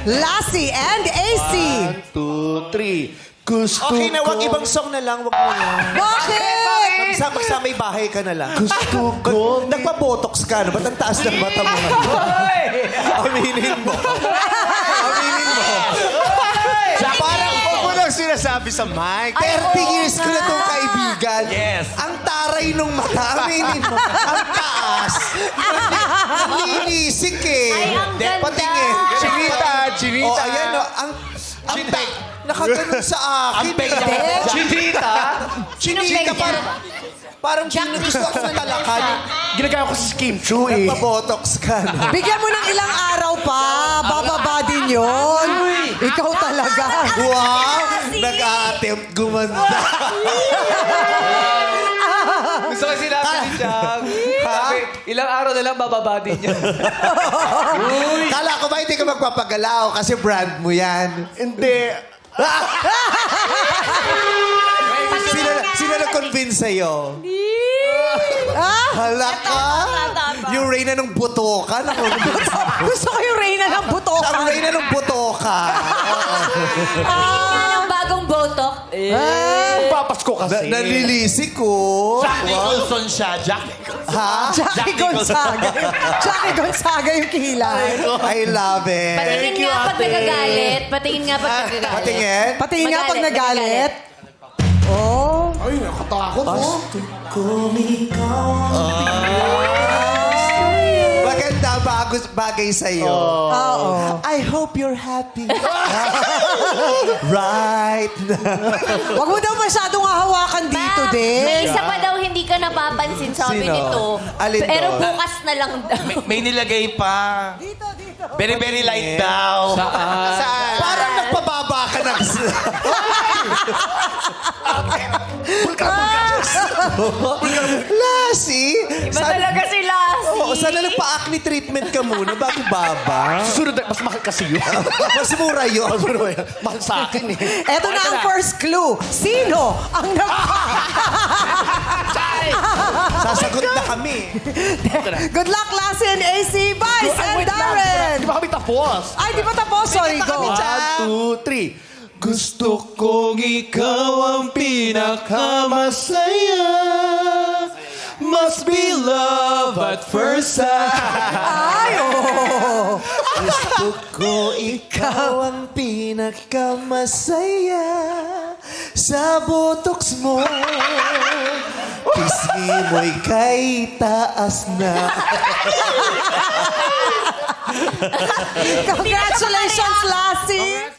Lassie and AC. 1, 2, 3. Gusto Okay na, wag ko- ibang song na lang. Wag mo na. Bakit? Magsamay bahay ka na lang. Gusto ko... Nagpa-botox ka, no? Ba't ang taas ng mata mo? Aminin mo. Aminin mo. Parang huwag mo lang sinasabi sa mic. 30 years ko na itong kaibigan. Yes. Ang taray nung mata. Aminin mo. Ang taas. Naninisik eh. Ay, ang ganda. Patingin. Chinita, chinita. Oh, ayan o. Ang nakaganon sa akin. Chinita? Chinita parang ginugusto ako sa talakan. Ginagawa ko sa Kim Chu eh. Nagpa-botox ka. No? Bigyan mo ng ilang araw pa. Bababa din yun. Ikaw talaga. Wow! Nag-a-attempt gumanda. Gusto ko sinabi ni Chang. Sabi, ilang araw na lang bababa din niya. Kala ko ba hindi ka magpapagalaw kasi brand mo yan? Hindi. Sino na-convince sa'yo? Hala ka? Yung Reyna ng butoka. Gusto ko yung Reyna ng Ang butokan. Reyna ng butoka. Yan ang bagong botok. Papasko kasi. Nalilisik ko. Nicholson siya, Jack. Ha? Jackie Gonzaga. Jackie Gonzaga yung kilay. I love it. Patingin nga pag nagagalit. Patingin nga pag nagagalit. Patingin. Patingin nga pag nagalit. Oh. Ay, nakatakot mo. Maganda, bagay sa'yo. Oo. I hope you're happy. Right now. Wag mo daw masyadong hahawakan dito, May din. isa pa daw hindi ka napapansin, sabi Sino? nito. Alin Pero doon? bukas na lang daw. May nilagay pa. Dito, dito. Very, very light daw. Saan? Parang nagpababa ka ng... Lassie? Iba talaga si Lassie. Oo, sana nagpa-acne treatment ka muna bago baba. Susunod, mas mahal kasi yun. Mas mura yun. mahal sa akin eh. Eto na ang first clue. Sino ang Sasagot na kami. Good luck, Lassie and AC, Vice and Darren. Di ba kami tapos? Ay, di ba tapos? Sorry, go. 1, 2, 3. Gusto kong ikaw ang pinakamasaya. Must be love at first sight. Ay, oh. Gusto ko ikaw ang pinakamasaya sa botox mo. Pisngi mo'y kay taas na. Congratulations, Lassie.